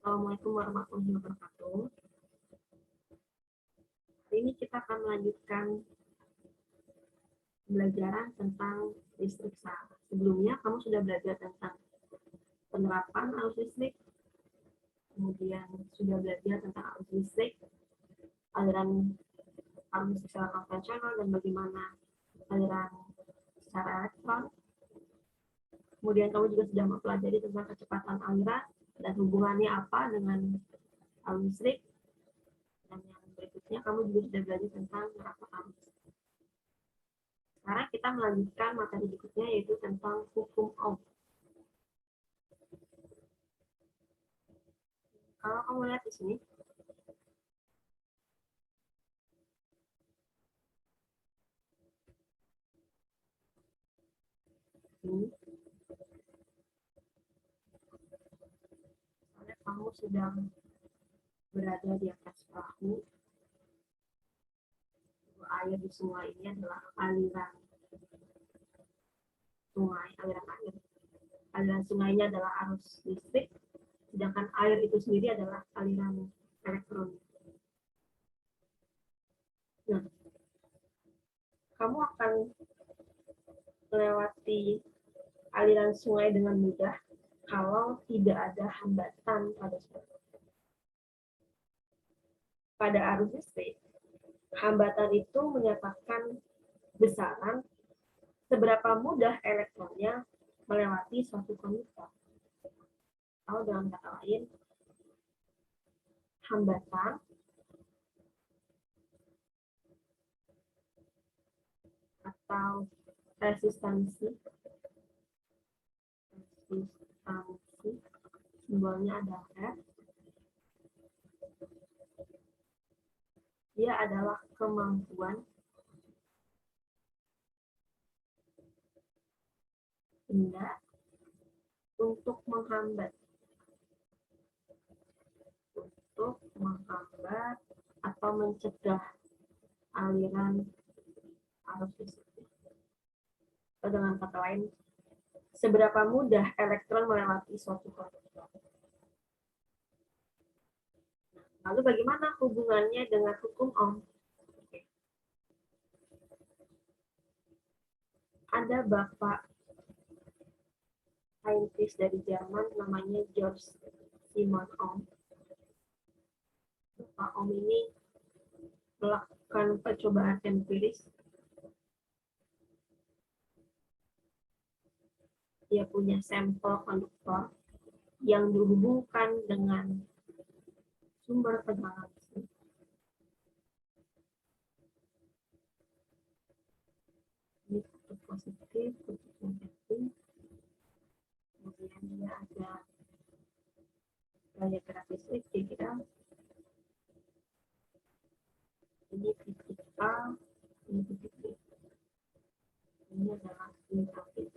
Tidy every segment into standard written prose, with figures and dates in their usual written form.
Assalamualaikum warahmatullahi wabarakatuh. Hari ini kita akan melanjutkan pembelajaran tentang listrik sah. Sebelumnya kamu sudah belajar tentang penerapan arus listrik, kemudian sudah belajar tentang arus listrik, aliran arus listrik secara konvensional dan bagaimana aliran secara elektron. Kemudian kamu juga sudah mempelajari tentang kecepatan aliran dan hubungannya apa dengan arus listrik. Dan yang berikutnya kamu juga sudah belajar tentang penerapan arus. Sekarang kita melanjutkan materi berikutnya yaitu tentang hukum Ohm. Kalau kamu lihat di sini, kamu sedang berada di atas perahu. Air di sungai ini adalah aliran sungai, aliran air. Aliran sungainya adalah arus listrik, sedangkan air itu sendiri adalah aliran elektron. Nah, kamu akan melewati aliran sungai dengan mudah kalau tidak ada hambatan pada sungai. Pada arus listrik, hambatan itu menyatakan besaran seberapa mudah elektronnya melewati suatu konduktor. Atau dalam kata lain, hambatan atau resistansi, simbolnya adalah F. Dia adalah kemampuan benda untuk menghambat atau mencegah aliran arus listrik. Atau dengan kata lain, seberapa mudah elektron melewati suatu konduktor. Lalu bagaimana hubungannya dengan hukum Ohm? Ada bapak saintis dari Jerman namanya George Simon Ohm. Bapak Ohm ini melakukan percobaan empiris. Dia punya sampel konduktor yang dihubungkan dengan sumber tegangan listrik. Ini kutub positif, kutub negatif. Kemudian dia ada gaya gerak listrik, kira-kira ini titik A, ini titik B. Ini adalah negatif.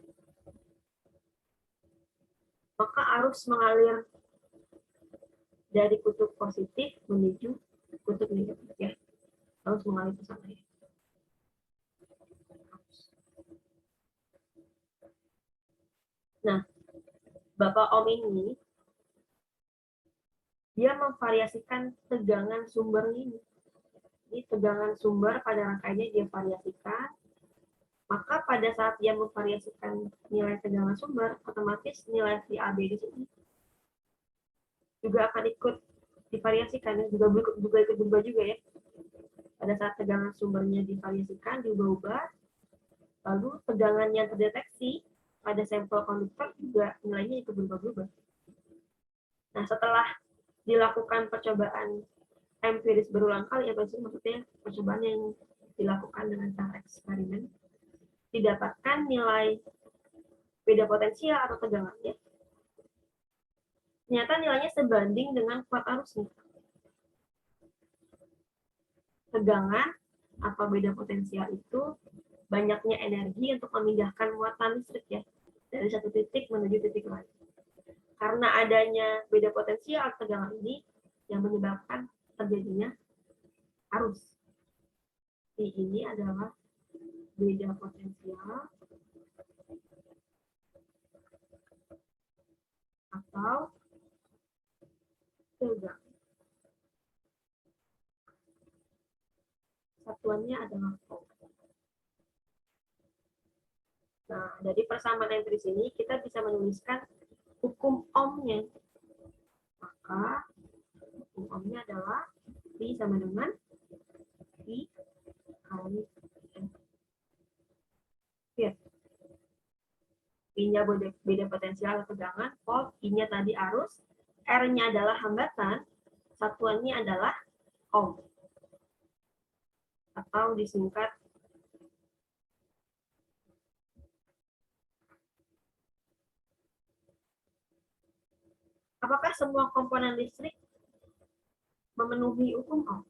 Maka arus mengalir dari kutub positif menuju kutub negatif, ya. Arus mengalir ke sana, ya. Nah, Bapak Ohm ini dia memvariasikan tegangan sumber ini. Jadi tegangan sumber pada rangkaiannya dia variasikan. Maka pada saat dia memvariasikan nilai tegangan sumber, otomatis nilai VAB di sini juga akan ikut divariasikan, juga ikut berubah juga, ya. Pada saat tegangan sumbernya divariasikan, diubah-ubah, lalu tegangan yang terdeteksi pada sampel konduktor juga nilainya ikut berubah-ubah. Nah, setelah dilakukan percobaan empiris berulang kali, maksudnya percobaan yang dilakukan dengan cara eksperimen, didapatkan nilai beda potensial atau tegangannya. Ternyata nilainya sebanding dengan kuat arusnya. Tegangan atau beda potensial itu banyaknya energi untuk memindahkan muatan listrik, ya, dari satu titik menuju titik lain. Karena adanya beda potensial tegangan ini yang menyebabkan terjadinya arus. Ini adalah beda potensial atau tegang. Satuannya adalah ohm. Nah, dari persamaan yang di sini kita bisa menuliskan hukum ohmnya. Maka hukum ohmnya adalah V sama dengan I kali N. Ya. I-nya beda potensial tegangan, volt, I-nya tadi arus, R-nya adalah hambatan, satuannya adalah ohm. Atau disingkat apakah semua komponen listrik memenuhi hukum ohm?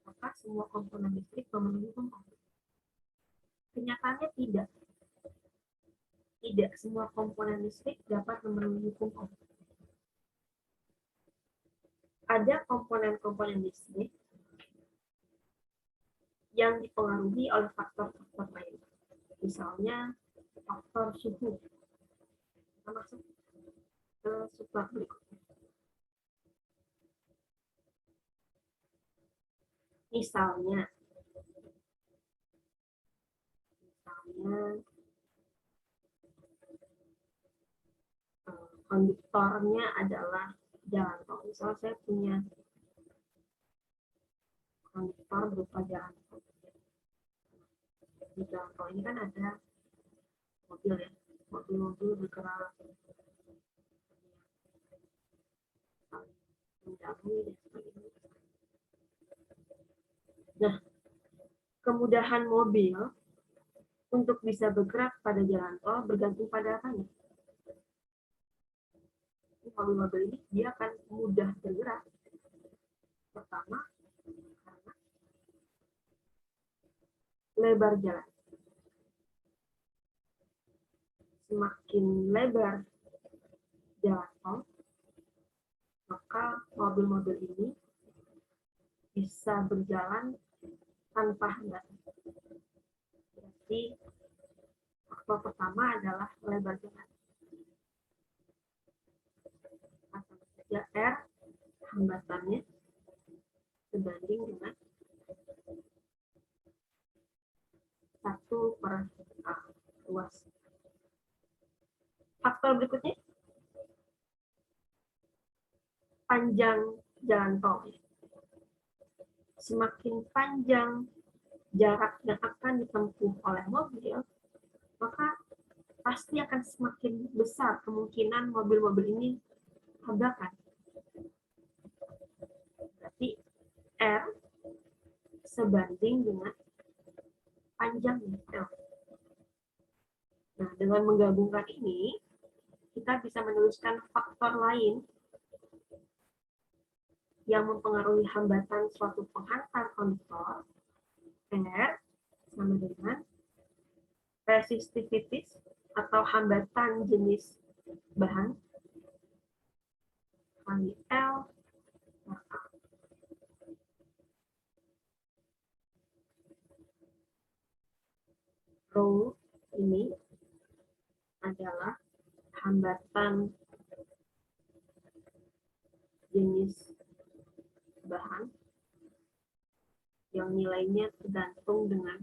Apakah semua komponen listrik memenuhi hukum ohm? Kenyataannya tidak. Tidak semua komponen listrik dapat memenuhi hukum ohm. Ada komponen-komponen listrik yang dipengaruhi oleh faktor-faktor lain. Misalnya faktor suhu. Kita masuk ke subbab berikutnya. Misalnya konduktornya adalah jalan tol. Misal saya punya konduktor berupa jalan tol. Di jalan tol ini kan ada mobil ya, mobil-mobil bergerak, mendahului dan sebagainya. Nah, kemudahan mobil untuk bisa bergerak pada jalan tol bergantung pada apa nih? Mobil-mobil ini dia akan mudah bergerak. Pertama, karena lebar jalan. Semakin lebar jalan tol, maka mobil-mobil ini bisa berjalan tanpa hambatan. Berarti faktor pertama adalah lebar jalan. Sama saja R hambatannya sebanding dengan 1/A luas. Faktor berikutnya, panjang jalan tol. Semakin panjang jarak yang akan ditempuh oleh mobil, maka pasti akan semakin besar kemungkinan mobil-mobil ini tabrakan. Berarti R sebanding dengan panjangnya L. Nah, dengan menggabungkan ini, kita bisa menuliskan faktor lain yang mempengaruhi hambatan suatu penghantar konduktor. R sama dengan resistivitas atau hambatan jenis bahan kali L maka rho ini adalah hambatan jenis bahan yang nilainya tergantung dengan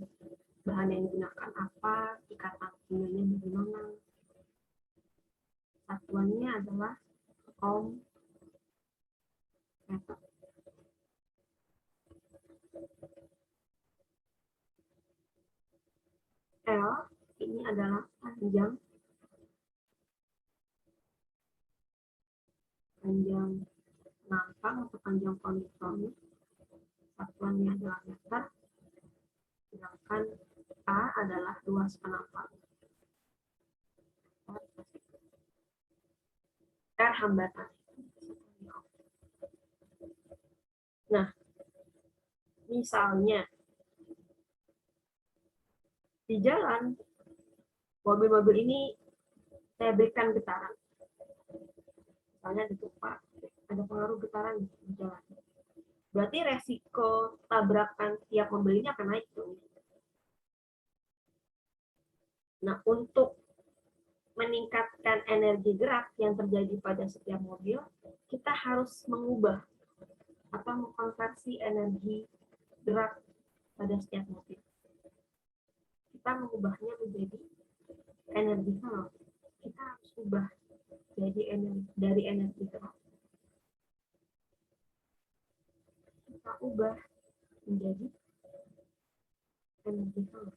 bahan yang digunakan apa, ikatan kimia bagaimana. Satuannya adalah ohm meter. L ini adalah panjang nampang atau panjang konduktornya. Satuannya adalah meter, sedangkan A adalah luas penampang. R hambatan. Nah, misalnya di jalan mobil-mobil ini saya berikan getaran. Misalnya ditumpah, ada pengaruh getaran di jalan. Berarti resiko tabrakan tiap mobil ini akan naik tuh. Nah, untuk meningkatkan energi gerak yang terjadi pada setiap mobil, kita harus mengubah atau mengkonversi energi gerak pada setiap mobil. Kita mengubahnya menjadi energi kalor. Kita harus ubah jadi dari energi gerak. Kita ubah menjadi energi kalor.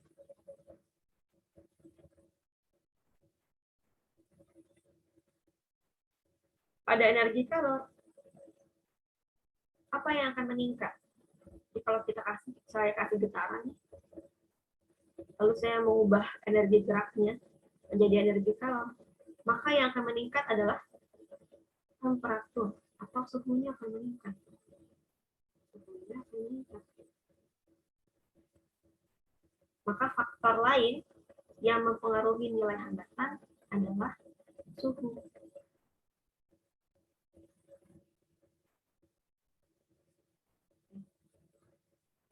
Pada energi kalor, apa yang akan meningkat? Jadi kalau saya kasih getaran, lalu saya mengubah energi geraknya menjadi energi kalor, maka yang akan meningkat adalah temperatur atau suhunya akan meningkat. Suhunya akan meningkat. Maka faktor lain yang mempengaruhi nilai hambatan adalah suhu.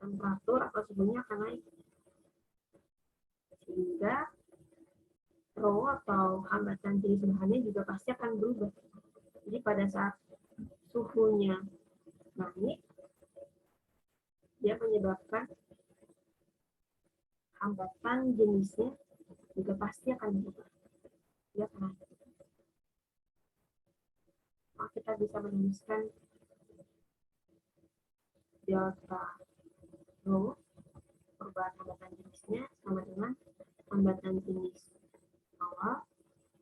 Temperatur atau suhunya akan naik. Sehingga rho atau hambatan jenis bahannya juga pasti akan berubah. Jadi pada saat suhunya naik, dia menyebabkan hambatan jenisnya juga pasti akan berubah. Dia akan naik. Maka kita bisa menuliskan delta rho, perubahan hambatan jenisnya, sama dengan hambatan jenis awal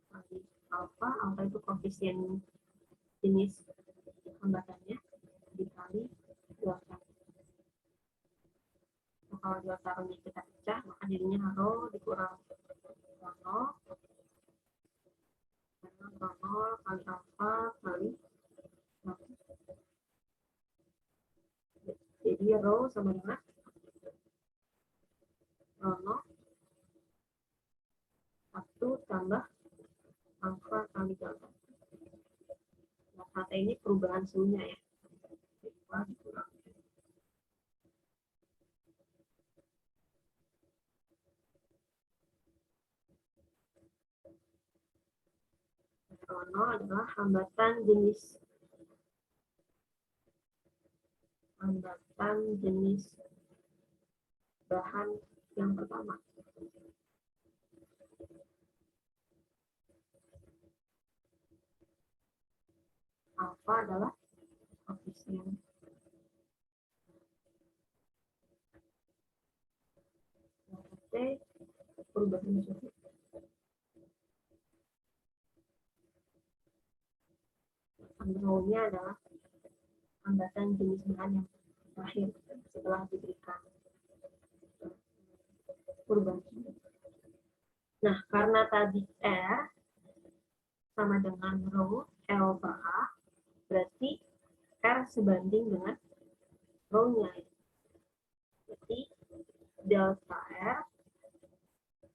kali alfa. Alfa itu koefisien jenis hambatannya dikali delta. Nah, kalau delta rho kita pecah, maka jadinya rho dikurang rho kali alfa kali alfa. Jadi rho sama dengan rho 1 tambah alfa kali delta. Nah, kata ini perubahan suhunya ya. Dikurang. Rho adalah hambatan jenis bahan yang pertama. Alfa adalah koefisien T perubahan suhu. Rho-nya adalah hambatan jenis bahan yang terakhir setelah diberikan perubahan suhu. Nah, karena tadi R sama dengan rho L per A, berarti R sebanding dengan rho-nya. Jadi delta R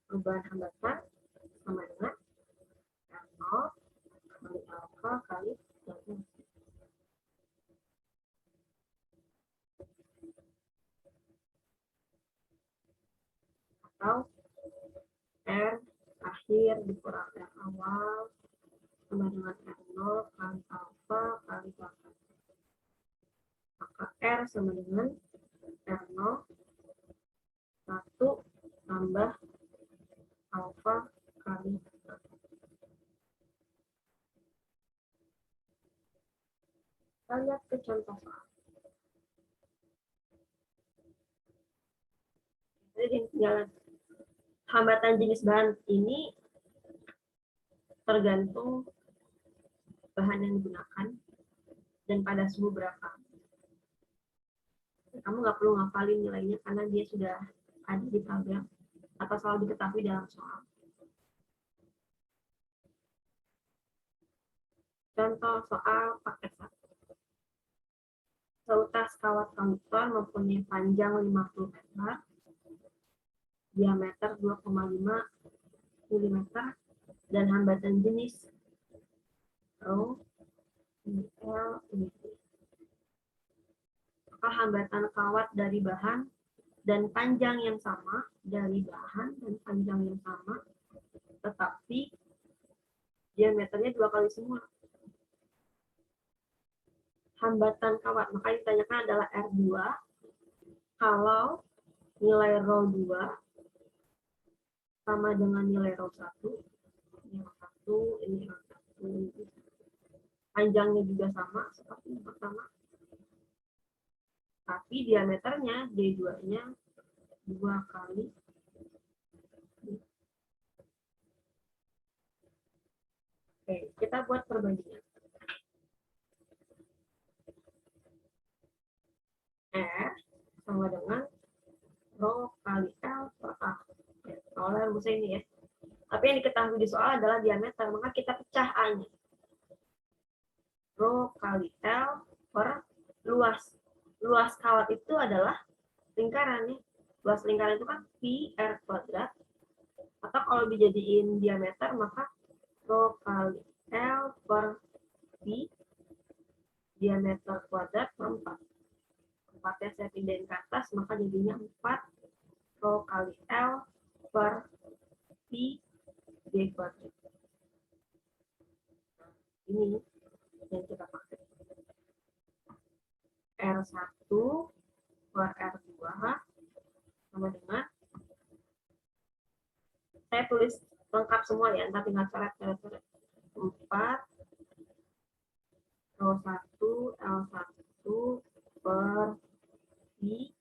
perubahan hambatan sama dengan R0 kali alfa kali delta. Atau R akhir dikurang R awal sama dengan R0 kali alfa kali delta. Maka R sama dengan R0 1 tambah alfa kali delta. Kita lihat ke contoh soal. Jadi tinggal hambatan jenis bahan ini tergantung bahan yang digunakan dan pada suhu berapa. Kamu nggak perlu ngapalin nilainya karena dia sudah ada di tabel atau selalu diketahui dalam soal. Contoh soal paket 1. Seutas kawat konduktor mempunyai panjang 50 meter, diameter 2,5 mm, dan hambatan jenis rho L ini. Maka hambatan kawat dari bahan dan panjang yang sama dari bahan dan panjang yang sama, tetapi diameternya 2 kali semua. Hambatan kawat, maka yang ditanyakan adalah R2 kalau nilai rho 2 sama dengan nilai rho 1. Ini rho 1, ini rho 1. Panjangnya juga sama seperti yang pertama. Tapi diameternya D2-nya 2 kali. Oke, kita buat perbandingan. R sama dengan rho kali L per A. Soalnya rumusnya ini ya. Tapi yang diketahui di soal adalah diameter, maka kita pecah A-nya. Rho kali L per luas. Luas kawat itu adalah lingkaran nih. Luas lingkaran itu kan pi R kuadrat. Atau kalau dijadiin diameter, maka rho kali L per pi diameter kuadrat per 4. 4-nya saya pindahin ke atas, maka jadinya 4 rho kali L per pi D kuadrat. Ini yang kita pakai. R1 per R2 sama dengan, saya tulis lengkap semua ya, ntar tinggal coret-coret. 4 rho 1 L1 per pi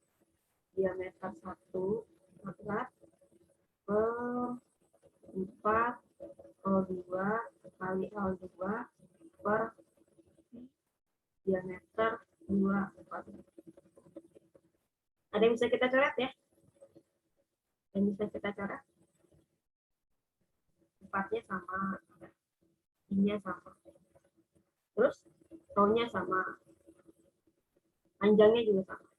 diameter 1 kuadrat per 4 rho 2 kali L2 per pi diameter 2 kuadrat. Ada yang bisa kita coret ya? Yang bisa kita coret? 4-nya sama, I-nya sama. Terus rho-nya sama. Panjangnya juga sama.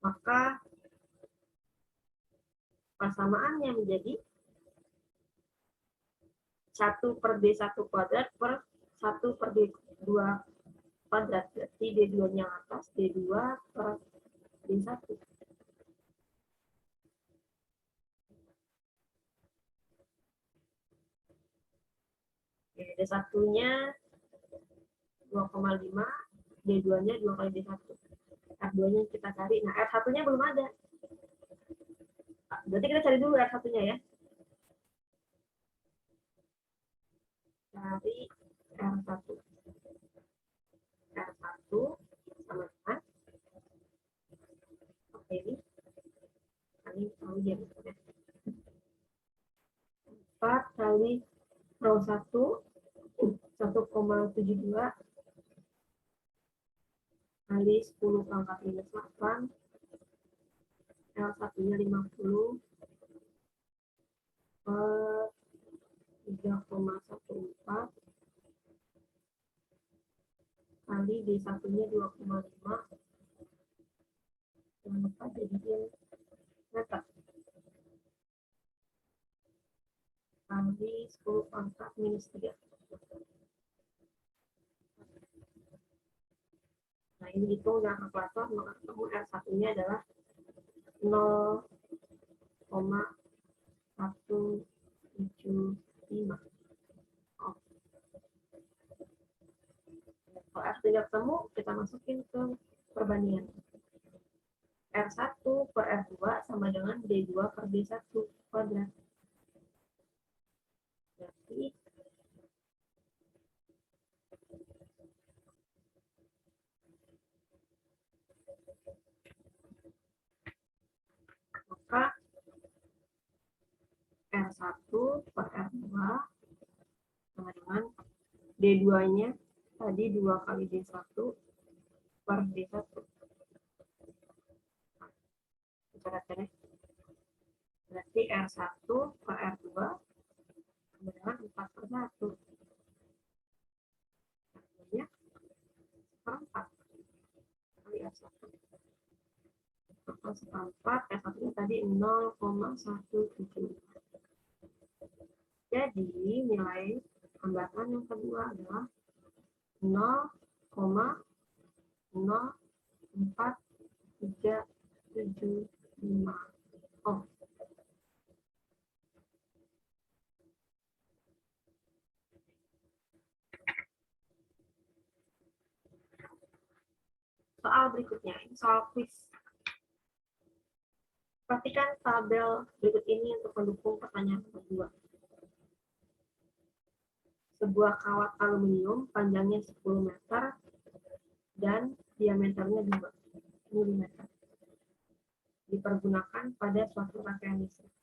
Maka persamaannya menjadi 1 per D1 kuadrat per 1 per D2 kuadrat. Berarti D2-nya atas, D2 per D1. Oke, D1-nya 2,5, D2-nya 2 kali D1. R2-nya kita cari. Nah, R1-nya belum ada. Berarti kita cari dulu R1-nya ya. Cari R1. R1 sama dengan, oke ini tahu jadi 4 kali rho 1 1,72 kali 10 pangkat minus 8 L1-nya 50 per 3,14 kali D1-nya 2,5 jangan lupa jadinya meter kali 10 pangkat minus 3. Nah ini hitung dengan kalkulator, maka ketemu R1-nya adalah 0,175. Oh. Kalau R3 ketemu, kita masukin ke perbandingan. R1 per R2 sama dengan D2 per D1 kuadrat. Berarti maka R1 per R2 sama dengan D2-nya tadi 2 kali D1 per D1. Berarti R1 per R2 sama dengan 4 per 1. Artinya per 4 kali R1. Maka seperempat, R1-nya tadi 0,175. Jadi nilai hambatan yang kedua adalah 0,0475 ohm. Soal berikutnya, ini soal quiz. Perhatikan tabel berikut ini untuk mendukung pertanyaan kedua. Sebuah kawat aluminium panjangnya 10 meter dan diameternya 2 mm dipergunakan pada suatu rangkaian listrik.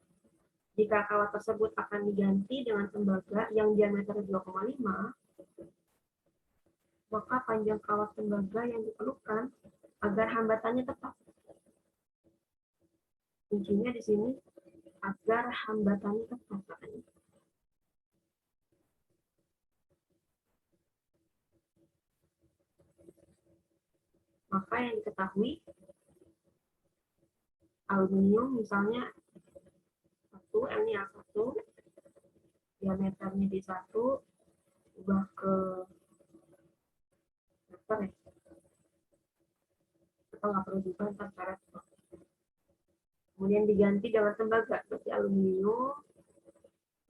Jika kawat tersebut akan diganti dengan tembaga yang diameternya 2,5, maka panjang kawat tembaga yang diperlukan agar hambatannya tetap. Kuncinya di sini agar hambatannya tetap. Maka yang diketahui aluminium misalnya 1, ini A1, diameternya D1, ubah ke meter ya. Kita nggak perlu juga ntar karet. Kemudian diganti dengan tembaga, berarti aluminium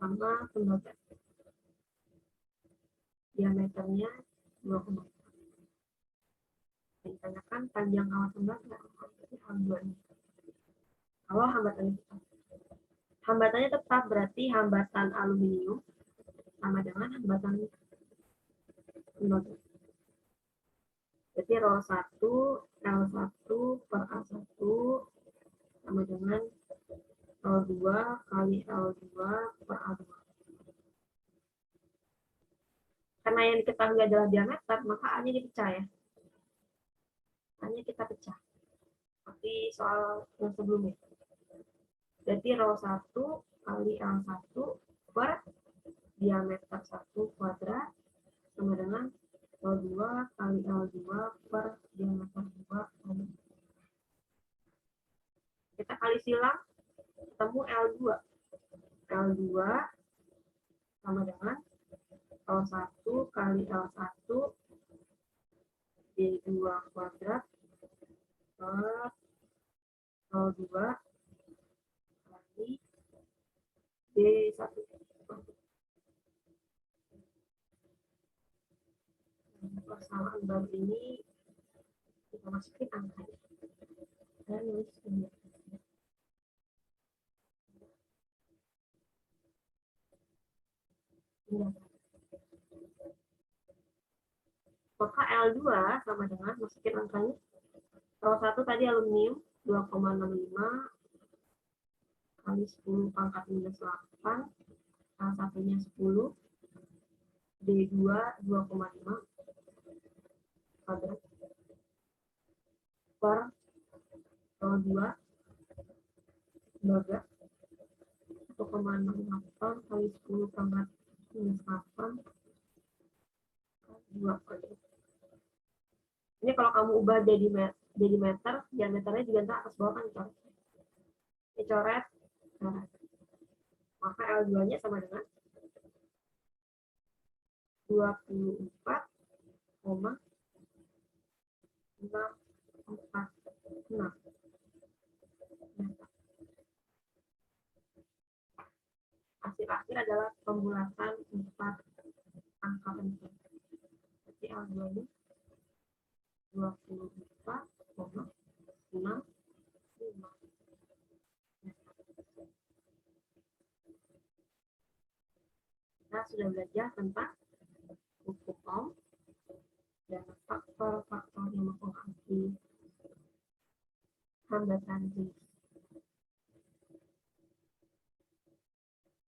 sama tembaga. Diameternya 2,5. Ditanyakan panjang kawat tembaga, berarti H2 ini. Kalau hambatannya tetap berarti hambatan aluminium sama dengan hambatan tembaga. Jadi ρ1 L1 per A1 sama dengan L2 kali L2 per A2. Karena yang diketahui adalah diameter, maka A-nya dipecah ya. A-nya kita pecah. Seperti soal yang sebelumnya. Jadi ρ1 kali L1 per diameter 1 kuadrat sama dengan L2 kali L2 per diameter 2. Kita kali silang, ketemu L2. L2 sama dengan L1 kali L1 D2 kuadrat per L2 kali D1. Persamaan baru ini kita masukin angkanya. Dan nulis ini. Maka L2 sama dengan masukin angkanya. L1 tadi aluminium 2,65 kali 10 pangkat minus 8, L1-nya 10, D2 2,5 kuadrat per L2 tembaga 1,68 kali 10 pangkat minus 8 2 kuadrat. Ini kalau kamu ubah jadi meter, diameternya juga ntar atas bawah kan coret. Ini coret. Maka L2-nya sama dengan 24,646. Hasil akhir adalah pembulatan 4 angka penting. Jadi L2-nya 24,65. Kita sudah belajar tentang hukum Ohm dan faktor-faktor yang mempengaruhi hambatan resistance.